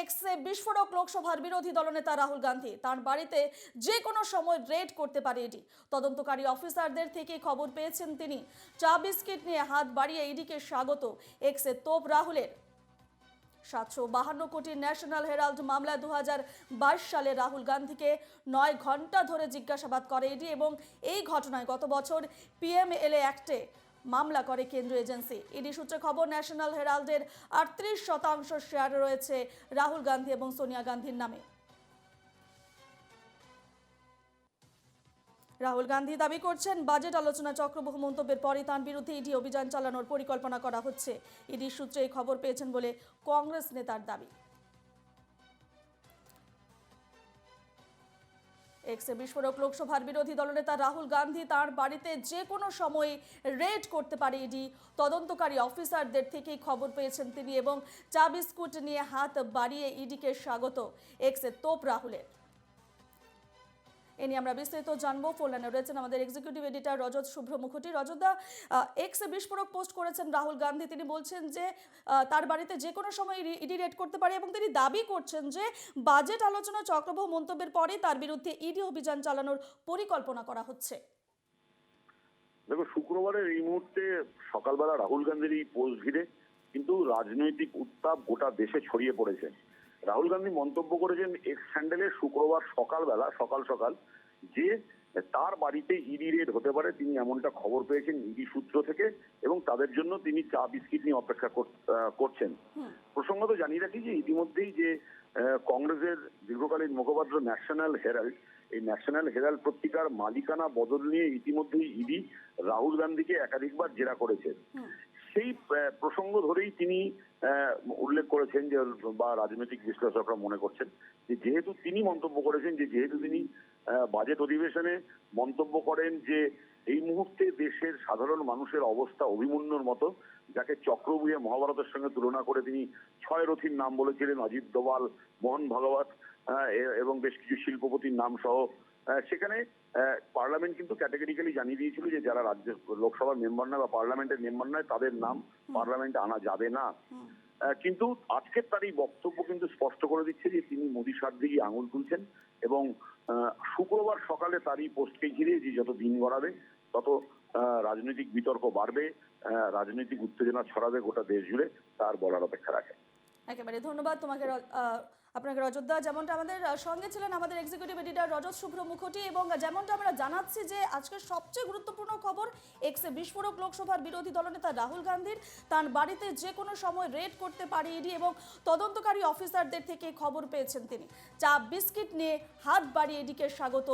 এক্সে বিস্ফোরক লোকসভার বিরোধী দলনেতা রাহুল গান্ধী তার বাড়িতে যে কোনো সময় রেড করতে পারে ইডি। তদন্তকারী অফিসারদের থেকে খবর পেয়েছেন তিনি। চা বিস্কিট নিয়ে হাত বাড়িয়ে ইডিকে স্বাগত এক্সে তোপ রাহুলের। 752 কোটি ন্যাশনাল হেরাল্ড মামলায় 2022 সালে রাহুল গান্ধীকে 9 ঘন্টা ধরে জিজ্ঞাসাবাদ করে ইডি এবং এই ঘটনায় গত বছর পিএমএলএ অ্যাক্টে মামলা করে কেন্দ্রীয় এজেন্সি। ইডি সূত্রে খবর, ন্যাশনাল হেরাল্ডের 38% শেয়ার রয়েছে রাহুল গান্ধী এবং সোনিয়া গান্ধীর নামে। রাহুল গান্ধী দাবি করছেন, বাজেট আলোচনা চক্রবহ মন্তব্যের পরই তাঁর বিরুদ্ধে ইডি অভিযান চালানোর পরিকল্পনা করা হচ্ছে। ইডির সূত্রে এই খবর পেয়েছেন বলে কংগ্রেস নেতার দাবি। এক্সে বিস্ফোরক লোকসভার বিরোধী দলনেতা রাহুল গান্ধী তার বাড়িতে যে কোনো সময় রেড করতে পারে ইডি। তদন্তকারী অফিসারদের থেকেই খবর পেয়েছেন তিনি এবং চা বিস্কুট নিয়ে হাত বাড়িয়ে ইডিকে স্বাগত এক্সে তোপ রাহুলের। এ নিয়ে আমরা বিস্তারিত জানবো। ফোন লাইনে রয়েছেন আমাদের এক্সিকিউটিভ এডিটর রজত শুভ্র মুখোটি। রজতদা, এক্সে বিস্ফোরক পোস্ট করেছেন রাহুল গান্ধী। তিনি বলছেন যে তার বাড়িতে যে কোনো সময় ইডি রেড করতে পারে এবং তিনি দাবি করছেন যে বাজেট আলোচনা চক্রবহ মন্তব্যের পরে তার বিরুদ্ধে ইডি অভিযান চালানোর পরিকল্পনা করা হচ্ছে। দেখো, শুক্রবারের এই মুহূর্তে সকালবেলা রাহুল গান্ধীর এই পোস্ট ঘিরে কিন্তু রাজনৈতিক উত্তাপ গোটা দেশে ছড়িয়ে পড়েছে। রাহুল গান্ধী মন্তব্য করেছেন এক্স হ্যান্ডেলে শুক্রবার সকালবেলা সকাল যে তার বাড়িতে ইডি রেড হতে পারে, তিনি এমনটা খবর পেয়েছেন ইডি সূত্র থেকে এবং তাদের জন্য তিনি চা বিস্কিট নিয়ে অপেক্ষা করছেন। প্রসঙ্গত জানিয়ে রাখি যে ইতিমধ্যেই যে কংগ্রেসের দীর্ঘকালীন মুখপাত্র ন্যাশনাল হেরাল্ড, এই ন্যাশনাল হেরাল্ড পত্রিকার মালিকানা বদল নিয়ে ইতিমধ্যেই ইডি রাহুল গান্ধীকে একাধিকবার জেরা করেছে। সেই প্রসঙ্গ ধরেই তিনি উল্লেখ করেছেন যে, বা রাজনৈতিক বিশ্লেষকরা মনে করছেন যে যেহেতু তিনি মন্তব্য করেছেন যে যেহেতু তিনি বাজেট অধিবেশনে মন্তব্য করেন যে এই মুহূর্তে দেশের সাধারণ মানুষের অবস্থা অভিমন্যুর মতো, যাকে চক্রবুহে মহাভারতের সঙ্গে তুলনা করে তিনি 6 রথীর নাম বলেছিলেন, অজিত দোভাল, মোহন ভাগবত এবং বেশ কিছু শিল্পপতির নাম সহ। সেখানে পার্লামেন্ট কিন্তু ক্যাটেগরিক্যালি জানিয়ে দিয়েছিল যে যারা রাজ্য লোকসভার মেম্বার নয় বা পার্লামেন্টের মেম্বার নয় তাদের নাম পার্লামেন্টে আনা যাবে না। কিন্তু আজকের তার এই বক্তব্য কিন্তু স্পষ্ট করে দিচ্ছে যে তিনি মোদী সার দিকে আঙুল তুলছেন এবং শুক্রবার সকালে তার এই পোস্টকে ঘিরে যে যত দিন গড়াবে তত রাজনৈতিক বিতর্ক বাড়বে, রাজনৈতিক উত্তেজনা ছড়াবে গোটা দেশ জুড়ে, তার বলার অপেক্ষা রাখে। একেবারে ধন্যবাদ তোমাকে, আপনাকে রজতদা। যেমনটা আমাদের সঙ্গে ছিলেন আমাদের এক্সিকিউটিভ এডিটর রজত শুভ্র মুখোটি এবং যেমনটা আমরা জানাচ্ছি যে আজকের সবচেয়ে গুরুত্বপূর্ণ খবর, এক্সে বিস্ফোরক লোকসভার বিরোধী দলনেতা রাহুল গান্ধীর তার বাড়িতে যে কোনো সময় রেড করতে পারে ইডি এবং তদন্তকারী অফিসারদের থেকে খবর পেয়েছেন তিনি। চা বিস্কিট নিয়ে হাত বাড়িয়ে ইডিকে স্বাগত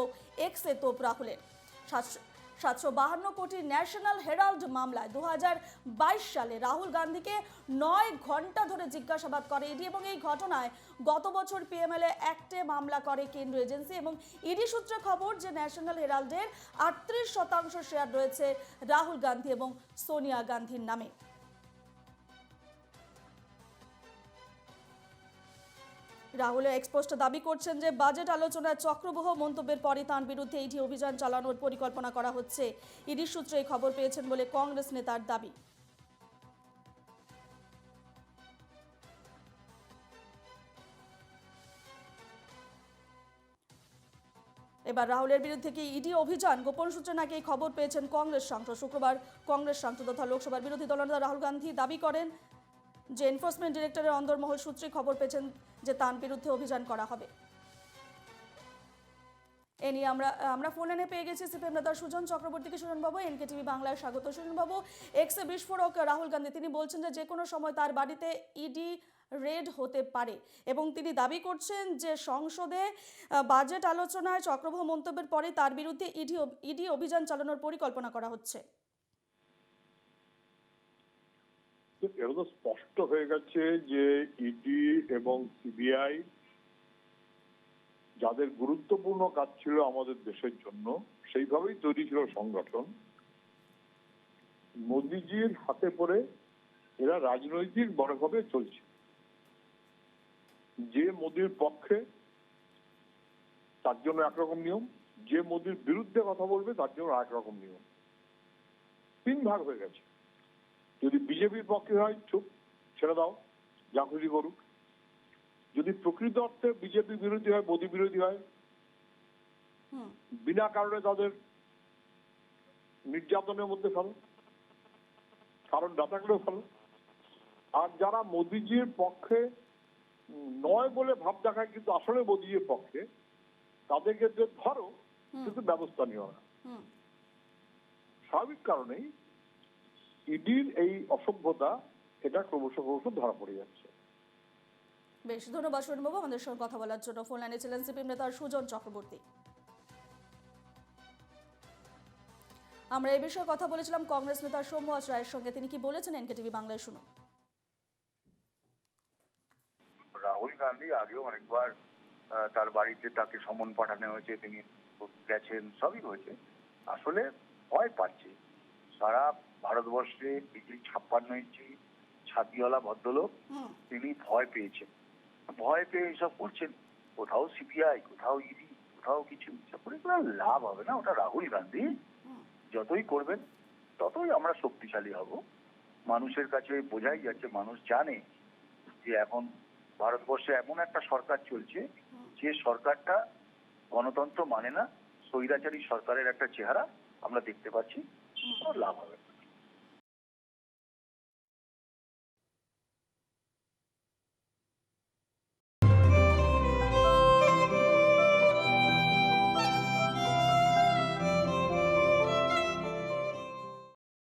এক্সে তোপ রাহুলের। 752 কোটি ন্যাশনাল হেরাল্ড মামলায় 2022 সালে রাহুল গান্ধীকে 9 ঘন্টা ধরে জিজ্ঞাসাবাদ করে ইডি এবং এই ঘটনায় গত বছর পিএমএলএ অ্যাক্টে মামলা করে কেন্দ্রীয় এজেন্সি এবং ইডি সূত্রে খবর যে ন্যাশনাল হেরাল্ডের 38% শেয়ার রয়েছে রাহুল গান্ধী এবং সোনিয়া গান্ধীর নামে। রাহুল এক্সপোস্ট দাবি করছেন যে বাজেট আলোচনায় চক্রবহ মন্তব্যের পরে তাঁর বিরুদ্ধে ইডি অভিযান চালানোর পরিকল্পনা করা হচ্ছে। ইডির সূত্রে এই খবর পেয়েছেন বলে কংগ্রেস নেতার দাবি। এবার রাহুলের বিরুদ্ধে কি ইডি অভিযান? গোপন সূত্রে নাকি এই খবর পেয়েছেন কংগ্রেস সাংসদ। শুক্রবার কংগ্রেস সাংসদ তথা লোকসভার বিরোধী দলনেতা রাহুল গান্ধী দাবি করেন যে এনফোর্সমেন্ট ডিরেক্টরের অন্দরমহল সূত্রে খবর পেয়েছেন যে তার বিরুদ্ধে অভিযান করা হবে। এ নিয়ে আমরা ফোন লাইনে পেয়ে গেছি সিপিএম নেতা সুজন চক্রবর্তীকে। সুজনবাবু, এনকেটিভি বাংলায় স্বাগত। সুজনবাবু, এক্সে বিস্ফোরক রাহুল গান্ধী তিনি বলছেন যে কোনো সময় তার বাড়িতে ইডি রেড হতে পারে এবং তিনি দাবি করছেন যে সংসদে বাজেট আলোচনায় চক্রবহ মন্তব্যের পরে তার বিরুদ্ধে ইডি অভিযান চালানোর পরিকল্পনা করা হচ্ছে। এটা তো স্পষ্ট হয়ে গেছে যে ইডি এবং সিবিআই যাদের গুরুত্বপূর্ণ কাজ ছিল আমাদের দেশের জন্য, সেইভাবেই তৈরি ছিল সংগঠন, মোদিজির হাতে পড়ে এরা রাজনৈতিক বড়ভাবে চলছে। যে মোদির পক্ষে তার জন্য একরকম নিয়ম, যে মোদির বিরুদ্ধে কথা বলবে তার জন্য আরেক রকম নিয়ম। 3 ভাগ হয়ে গেছে। যদি বিজেপির পক্ষে হয় চুপ, ছেড়ে দাও, যা খুশি করুক। যদি প্রকৃত অর্থে বিজেপি বিরোধী হয়, মোদী বিরোধী হয়, হুম বিনা কারণে তাদের নির্যাতনের মধ্যে ফেলো, কারণ না থাকলেও ফেলো। আর যারা মোদীজির পক্ষে নয় বলে ভাব দেখায় কিন্তু আসলে মোদীজির পক্ষে, তাদেরকে যে ধরো কিন্তু ব্যবস্থা নিও না। হুম স্বাভাবিক কারণেই ইডির এই অসভ্যতা এটা ক্রমশ ধরা পড়ে যাচ্ছে। বেশ, ধন্যবাদ সুরেনবাবু আমাদের সঙ্গে কথা বলার জন্য। ফোন লাইনে ছিলেন সিপিএম নেতা সুজন চক্রবর্তী। আমরা এই বিষয়ে কথা বলেছিলাম কংগ্রেস নেতা সৌম্য রায়ের সঙ্গে। তিনি কি বলেছেন এনকেটিভি বাংলায় শুনুন। রাহুল গান্ধী আগেও অনেকবার তার বাড়িতে তাকে সমন পাঠানো হয়েছে, তিনি গেছেন, সবই হয়েছে। আসলে ভয় পাচ্ছে সারা ভারতবর্ষে। এই যে 56 ইঞ্চি ছাতিওয়ালা ভদ্রলোক, তিনি ভয় পেয়েছেন। ভয় পেয়ে এসব করছেন। কোথাও সিবিআই, কোথাও ইডি, কোথাও কিছু। এসব করে কোনো লাভ হবে না। ওটা রাহুল গান্ধী যতই করবেন ততই আমরা শক্তিশালী হব। মানুষের কাছে বোঝাই যাচ্ছে, মানুষ জানে যে এখন ভারতবর্ষে এমন একটা সরকার চলছে যে সরকারটা গণতন্ত্র মানে না, স্বৈরাচারী সরকারের একটা চেহারা আমরা দেখতে পাচ্ছি। লাভ হবে।